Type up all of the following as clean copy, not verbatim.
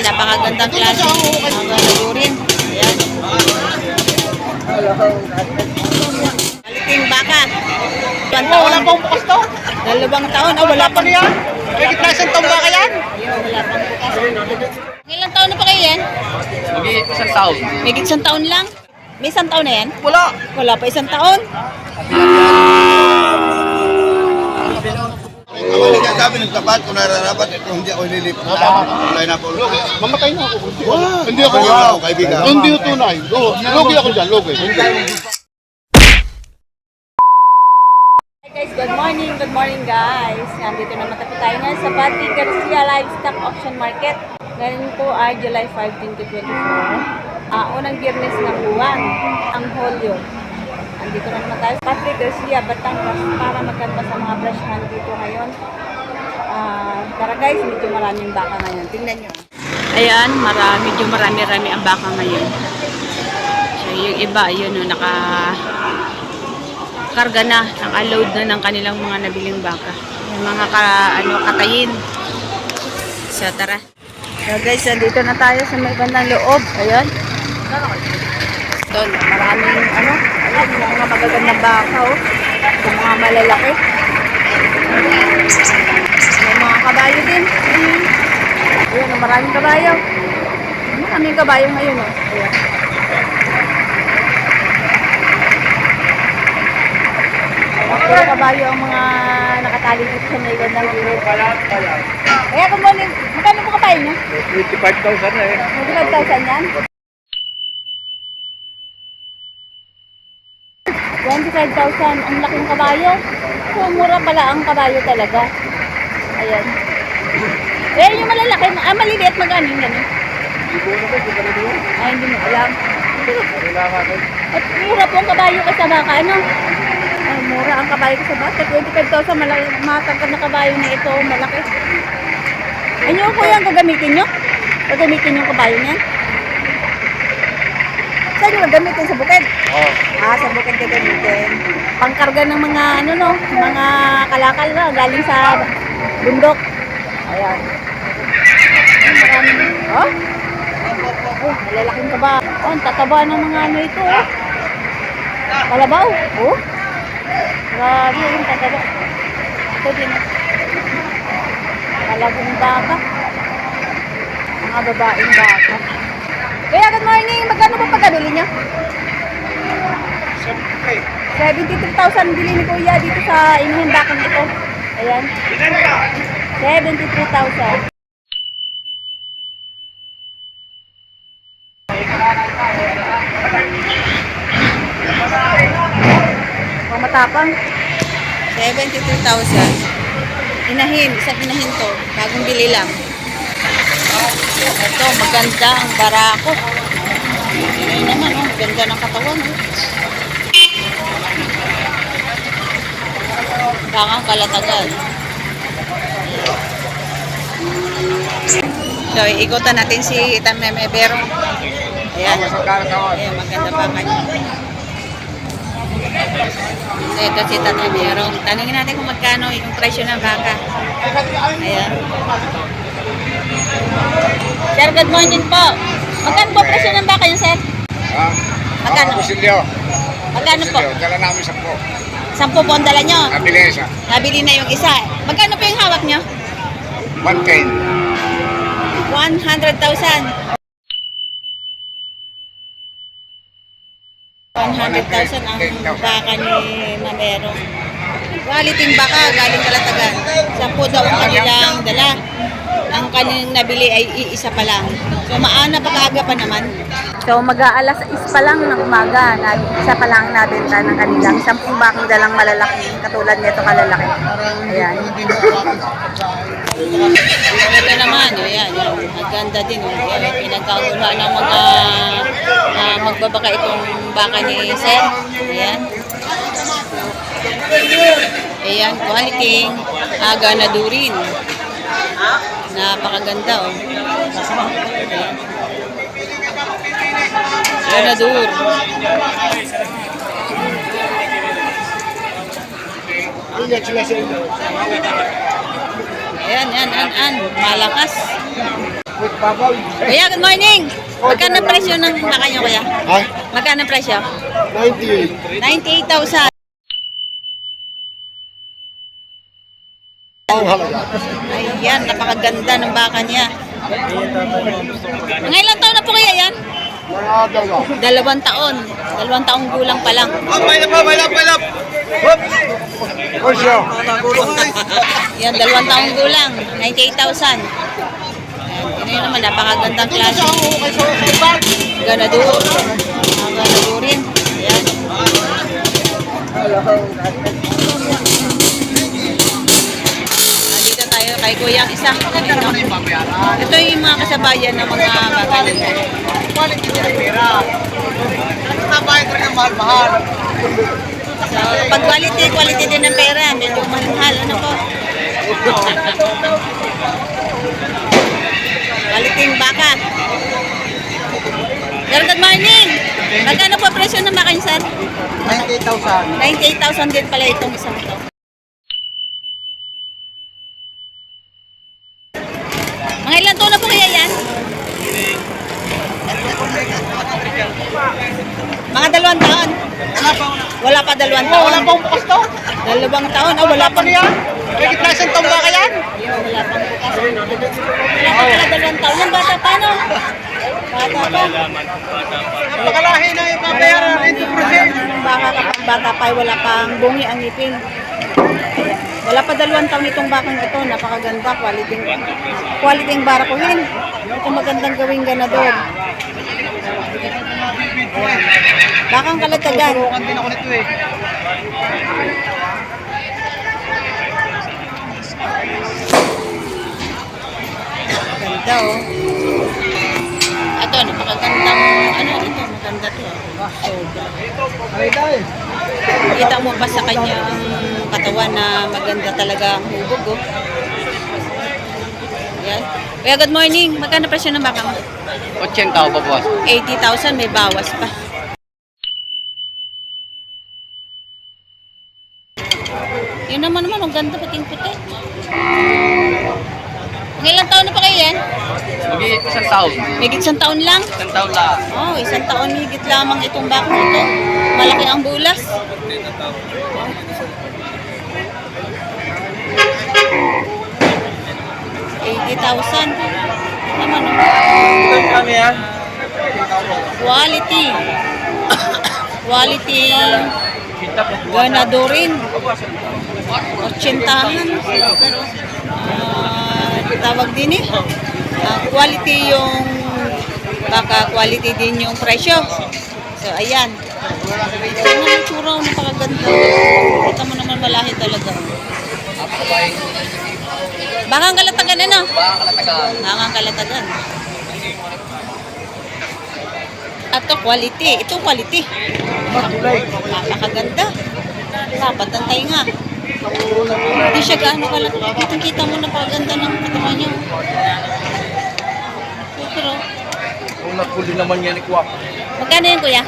napakagandang klase. Ang ganadurin. Ayan. Kaliting baka. Wala pang bukas to. 2 taon. Oh, wala pa niya. May gitna isang taon ba kaya? Wala pang bukas. Ilang taon na pa kayo yan? Isang taon. May 1 taon lang? May 1 taon na yan? Wala. Wala pa 1 taon? Awali ka sabi ng tapat kung nararapat ito hindi ako ililipat. Wala na po. Mamatay na ako. Hindi ako kaibigan. Hindi ko tunay. Logi ako dyan, logi. Hi guys, good morning guys. Nandito naman tayo ngayon sa Pati Garcia Livestock Auction Market. Ngayon po ay July 5, 2024. Unang biyernes ng buwan, ang Hulyo. Andito na naman tayo sa Pati Garcia, Batangas para magkanta sa mga brashman dito ngayon. Tara guys, medyo maraming baka ngayon. Tingnan nyo. Ayan, medyo marami ang baka ngayon. So, yung iba, yun, karga na, naka-load na ng kanilang mga nabiling baka. Yung mga katayin. So, tara. So guys, nandito na tayo sa may bandang loob. Ayan. Doon, maraming ayan, yung mga magagandang baka, oh. Yung mga malalaki. May mga kabayo din. Ayan, maraming kabayo. Maraming kabayo ngayon, oh. Ayan. Puro kabayo ang mga nakatali dito sa may bandang loob. Kaya kung muli, magkano po kabayo niya? 25,000 na eh. 25,000 yan? 25,000 ang laking kabayo. So, mura pala ang kabayo talaga. Ayan. Eh, yung malalaki, maliliit magkano yung gano'n? Ay, hindi mo alam. At mura po ang kabayo kasi baka, ano? Ay, mura ang kabayo kasi baka. 25,000, matangkad na kabayo na ito, malaki. Ano po yung gagamitin nyo? Gagamitin yung kabayo niyan? Saan nyo gagamitin? Sa bukid? Oo. Sa bukid gagamitin. Pangkarga ng mga, mga kalakal na, galing sa bundok. Ayan. Maraming, oh? Oh, malalaking kaba. Oh, ang tataba ng mga ito, oh. Kalabaw, oh. Grabe, yung tataba. Ito din, oh. Kalabong baka. Mga babaeng baka. Kaya good morning. Magkano po pagkabili niya? 73,000 bili ni Kuya dito sa inuhundakan ito. Ayan. 73,000. Kung matapang. 73,000. Isang inahin to. Bagong bili lang. Ito, maganda ang barako. Ayun naman, oh, maganda ng katawan. Bakang kalatagan. So, ikutan natin si Tamemebero. Ayan. Ayan, maganda baka niya. So, ito si Tamemebero. Tanungin natin kung magkano yung presyo ng baka. Ayan. Sir, good morning po. Magkano po presyo ng baka yun, sir? Magkano? Magkano po? Dala namin 10. 10 po ang dala nyo? Nabili isa. Nabili na yung isa. Magkano po yung hawak nyo? 1K. 100,000. 100,000 ang baka ni Mamero. Quality baka, galing Kalatagan. 10 daw ang kanilang dala. Ang kanilang nabili ay iisa pa lang. So, napakaaga pa naman. So, mag-aalas 6 pa lang ng umaga. Isa pa lang nabenta ng kanilang 10 bakang dalang malalaki. Katulad nito kalalaki. Ayan. Ito naman, ayan. Ang ganda din. Pinagkakulaan ng mga magbabaka itong baka ni Sir. Ayan. Ayan, quality. Ganadurin. Napakaganda, oh. Ganadur. Ayan, malakas. With babaw. Kuya, good morning. Magkano ang presyo ng baka nyo, kuya? Ha? Magkano ang presyo? 98. 98,000. Ang halaga. Ayan, napakaganda ng baka niya. Mga ilang taon na po kaya yan? Mga dalawa. 2 taon. 2 taong gulang pa lang. Bailap! Osyo. Yan, 2 taong gulang. 98,000. Ayan, yun naman, napakagandang klase. Ganador. Ganador rin. Ayan. Nandito tayo kay Kuya isa. Ito yung mga kasabayan ng mga baka nila. Nabayad rin ang mahal-mahal. So, pag quality din ng pera, medyo mahal. Ano po? Quality yung baka. Sir, good morning. Magkano po presyo ng baka niyo, sir? 98,000. 98,000 din pala itong isang ito. Mga ilan taon na po kaya yan? Mga 2 taon. Wala pa 2 taon. Wala pang bukas to. 2 taon. Oh, wala pa Ano yan? May present tong baka yan? Wala pang bukas. Wala pa pala 2 taon. Yung bata pa, no? Bata pa. Napakalahi na yung babayaran rin 2%. Baka kapag bata pa, wala pang bungi ang ngipin. Wala pa 2 taon itong bakang ito. Napakaganda. Quality ang barakuhin. Ito magandang gawing ganador. Bakang kalatagan. Turukan din ako nito eh. Ganda, oh. Ito, napakagandang, ito, maganda to. Sobra. Kita mo pa sa kanyang katawan na maganda talaga ang hubog, oh. Yan. Kuya, good morning. Magkano presyo ng baka mo? 80 pa boss. 80,000, may bawas pa. Yun naman, ang ganda puting-puti. Ilang taon na pa kayo yan? Mag-i isang taon. Higit 1 taon lang? Isang taon lang. Oh, 1 taon higit lamang itong baka ito. Malaki ang bulas. $80,000. Naman, oh. Kami yan? Quality. Quality. Ganado rin. 80-han. Tawag din eh. Quality yung baka quality din yung presyo. So, ayan. Ito na yung tsura, napakaganda. Kita mo naman malahi talaga. Bakang kalatagan ano? Bakang kalatagan. Ito quality. Ito quality. Napakaganda. Dapat ang tainga. Hindi siya gaano kalatagan. Kitang-kita mo napakaganda ng katawan niya. Pero, Kung nagpuli naman yan ni Kwak. magkano yan, kuya?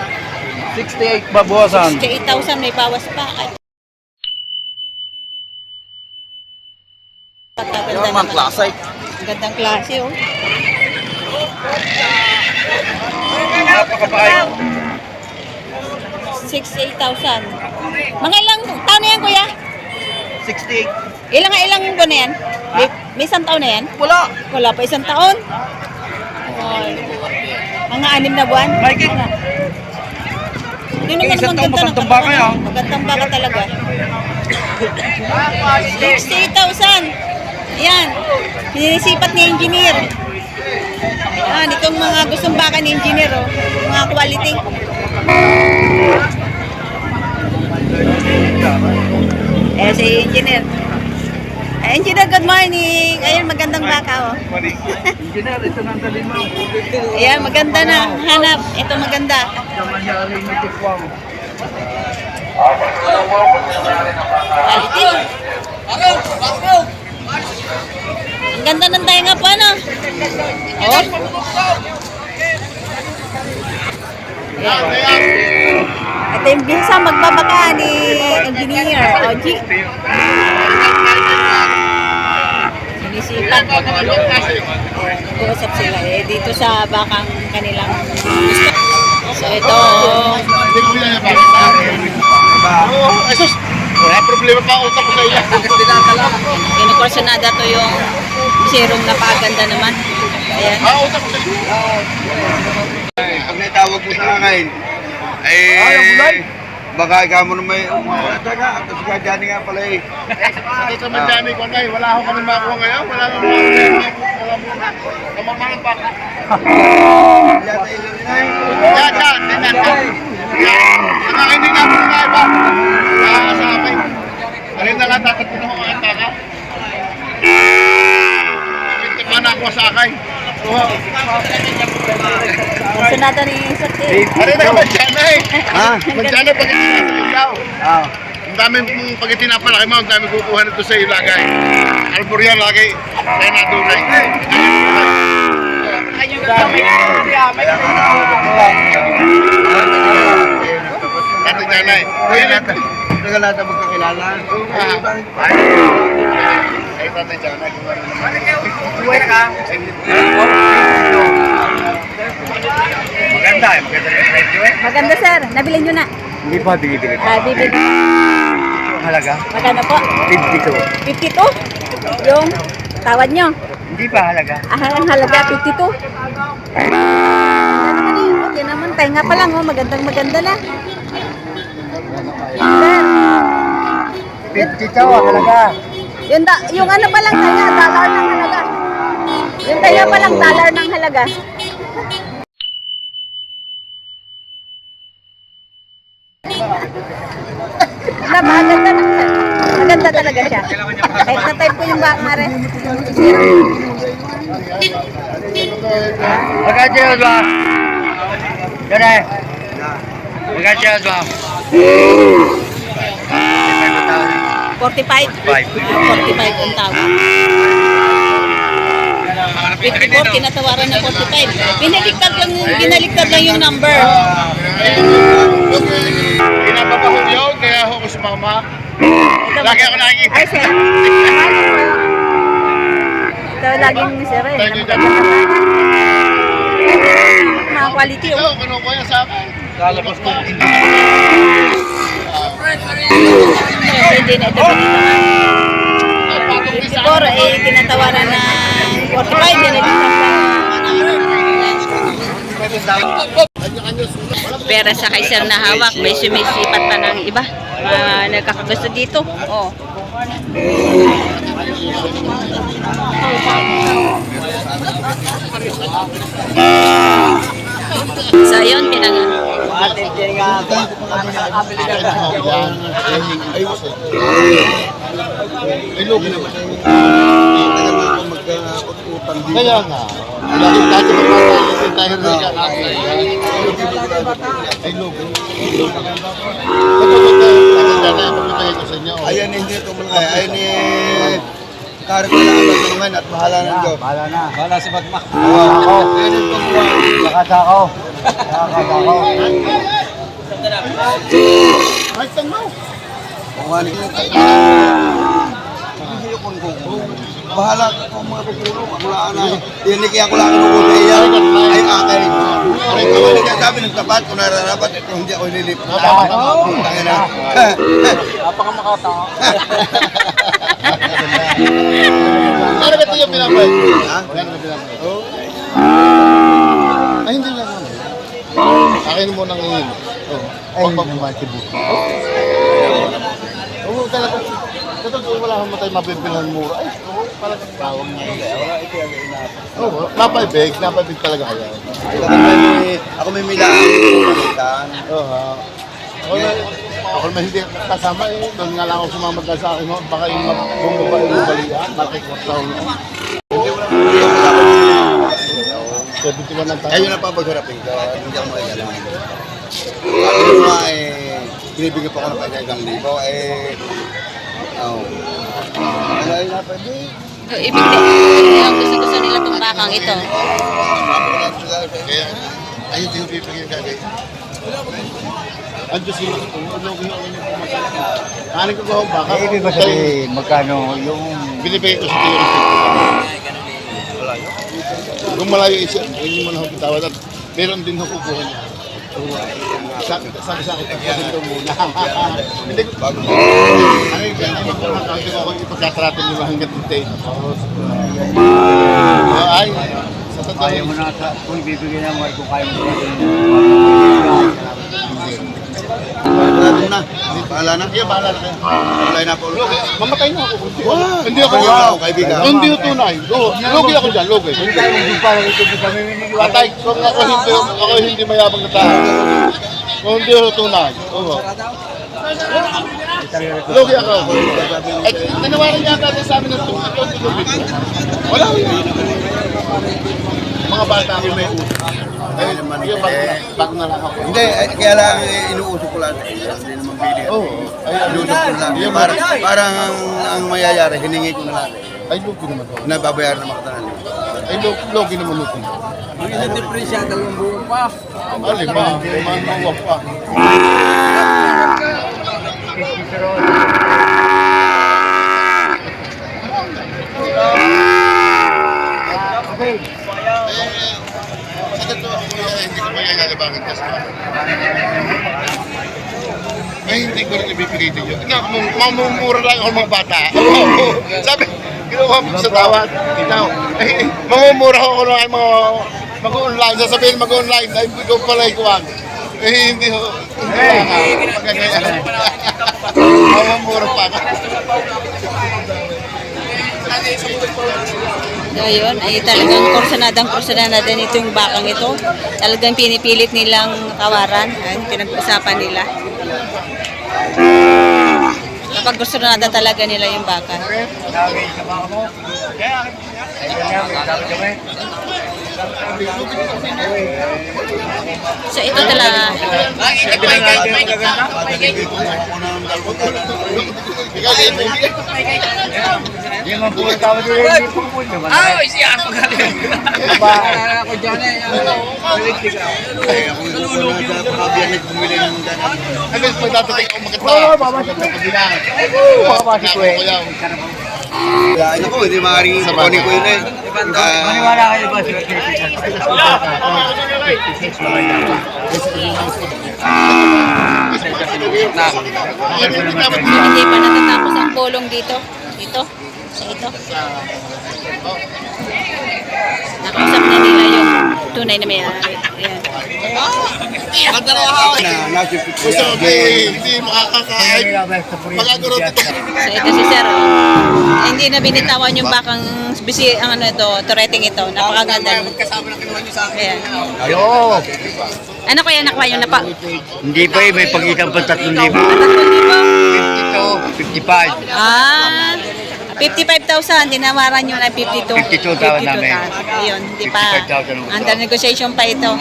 68 babawasan. 8,000 may bawas pa. Ay, ganda Naman naman. klase. Gandang klase, oh. Napakabait. 68,000. Mga ilang taon na yan, kuya? 68. Ilang buwan na yan? May 1 taon na yan? Wala. Wala pa 1 taon? Ay, mga 6 na buwan? Mikey. Yun naman Isang taon, maganda ng magandang baka yan. Magandang baka talaga. 68,000. Yan. Sinisipat ni engineer. Yan, itong mga gustong baka ni engineer, oh. Mga quality. Eh, si engineer. Engineer, good morning. Ayun, magandang baka, oh. Engineer, ito nang dalhin mo. Ayan, maganda na. Hanap. Ito maganda. Namangyari ni Tikwang. Quality. Ang ganda ng tayo nga po, ano? Oh. Ayan. Ito yung bisa magbabaka ni engineer, Oji. sinisipan. Nag-uusap sila dito sa bakang kanilang gusto. So ito, Asus! Wala problema pa utak ko sa iyo. kinukursunada to yung serum na paganda naman. Ayan. Utak ko sa iyo. Pag naitawag mo sa akin, baka ikaw mo na may taga. Tapos ka dyan nga pala eh. Sa Manjani ko ngayon, wala akong kami makuha ngayon. Wala akong makuha. Kamangan pa. Yata ilo rin ay. Yan. Ang hindi na ako na iba. Sa akin. Alin na lang, dapat ko na akong ang taka. Pintipan na ako sa akin. Kursunada ni Sakti. Alin na, Manjani. Ha? Manjani, pag ikaw. Ah. Ang dami pag itinapalaki mo, ang dami kukuha nito sa iyo lagay. Albor yan lagay. Kaya natunay. Dati dyan ay. Tagal natin magkakilala. Ay, dati dyan ay. Maganda eh. Maganda sir, nabili nyo na. Hindi pa binibili. Bibili. Halaga? Magkano po? 52. 52? Yung tawad nyo? Hindi pa halaga. Ang halaga, 52. Okay naman, pahinga pa lang, magandang maganda na. Sir, 52 halaga. yung ano pa lang tayo, dollar ng halaga. Yung tayo pa lang, dollar ng halaga. Wala, maganda na. Maganda talaga siya. Kahit na-type ko yung bakmare. Magkano ba? Gane. Magkano ba? 45. 45 ang tawag. 54, kinatawaran ng 45. Binaliktad lang yung number. Pinapapaho yun, kaya ako si mama. Lagi ako nakikita. Ay, sir. Ito laging sir eh. Thank you, Dad. Mga quality Ito, oh. kinukuha yan sa akin. Lalabas ko. Hindi na ito dito. 54 eh, kinatawaran ng 45. Binaliktad lang. Pera sa kaisar na hawak, may sumisipat pa ng iba. Nagkakagusto dito. Oh. So yun, Ay, logo naman. Kaya nga. Lagi dati magpapalipin tayo rin ka. Ay, logo. Ito sa inyo. Ayan hindi ito malaki. Ayan eh. Karit na lang ang tulungan at bahala ng Diyos. Bahala na. Bahala si Bagma. Oo. Ayan yung tulungan. Nakata ako. Ay, tama. Kumanin ko. Bahala ko mga pagpulong. Ako lang na. Hindi kaya ako lang ako sa iya. Ay akin. Ay kaya sabi ng tapat kung nararapat ito hindi ako nililipat. Tangin na. Napakamakatawa. Ano ba ito yung pinapay? Ha? Ano ba pinapay? Ay, hindi lang naman. Akin mo nang ngayon. Ay, pagpapakibot. Oo, talaga. Totoo wala akong matay mabibilang mura. Ay, oo, parang tawag niya. Wala, ito yung inaapit. Oo, napaibig talaga kaya. Ako may milaan. Oo. Ako naman hindi kasama eh. Doon nga lang ako sumamag sa akin. Baka yung bumabalian. Bakit taon na? 71 ang taon. Ayun na papagharapin ko. Hindi ako makikalaman. Ano nga binibigyan pa ako ng pagkagang libo ay napadi. Ibig sabihin, gusto nila itong bakang ito. Kaya, ayun din pipigyan ka guys. Andiyo sila kung ano yung pumatay. Kanin ko ba baka? Ibig ba sabihin, magkano yung binibigay ko sa tiyo. Kung malayo isa, hindi mo na ako kitawad at meron din ako kukuha niya. Sakit ito muna. Hindi ko bago. Hindi ko ako ipagkatrato nila hanggang tintay. Ay, sa totoo. Kaya mo na kung bibigyan ng marko, kaya mo Bahala na. Bahala na. Kaya bahala na kayo. Wala na po. Mamatay na ako. Hindi ako Wow, kaibigan. Hindi ko tunay. Lugi ako dyan, lugi. Patay, kung ako hindi mayabang na tao. Kung hindi ako tunay. Oo. Lugi ako. Ay, nanawaran niya agad sa amin ng tunay. Wala ko yun. Mga bata ako may utang. Ay, yung bago na lang ako. Hindi, kaya lang inuusok ko lang. Hindi naman bili. Oo. Ay, Inuusok ko lang. Parang ang mayayari, hiningi ko na lang. Ay, lugi naman ako. Nababayaran na makatanan. Ay, lugi naman lugi. Ang isang depresya, dalawang buong pa. Alin ba? Mawak pa. Okay. Sa totoo ako hindi ko kaya lalabangan kasi ay hindi ko rin ibibigay din yun. Mamumura lang ako mga bata. Sabi, ginawa mo sa tawad. Ikaw, mamumura ako ng mga mag-online. Sasabihin mag-online, ay hindi ko pala ikuwag. Hindi ko. Mamumura pa ako. So yun, ay talagang kursanada din ito yung bakang ito. Talagang pinipilit nilang kawaran. Ay, pinag-usapan nila. Kapag kursanada talaga nila yung baka. So ito talaga. Yung mga puro tao din, hindi po po naman. Siya ako galing. Ako dyan eh. Ay, ako yung na sa pakabiyanig bumili ng ganap. Ay, mas magdadating ako magkatawa. Papasok ko eh. Kaya ako, hindi maaaring kukunin ko yun eh. Maniwala kayo ba sila? Hindi pa natatapos ang pulong dito. Ito. Sa ito. Nakausap na nila yung tunay na may-ari. Ayan. Gusto ko hindi makakakain. Magaguro ito. So ito si Sir. Hindi na binitawan yung bakang bisi ang ano ito, tureting ito. Napakaganda. Ayan. Ayo! Ano kaya nakuha yung napa? Hindi pa eh, may pagitan pa 3,000. 3,000? 55. Ah, 55,000. Tinawaran nyo na 52. 52,000 namin. Ayun, hindi pa. 55,000. Under negotiation pa ito.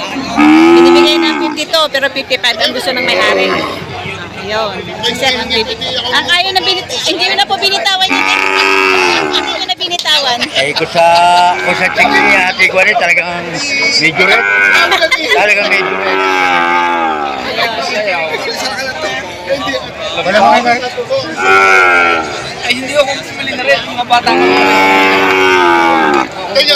Binibigay ng 52 pero 55 ang gusto ng may-ari. Ayun. Sir, ang kayo na hindi mo na po binitawan yun. Hindi mo na binitawan. Eh, kung sa check ni Ate Guari, talagang medyo red. Talagang medyo red. Wala mo nga. Ay, hindi ako bumili na rin. Mga bata ko. Kanya,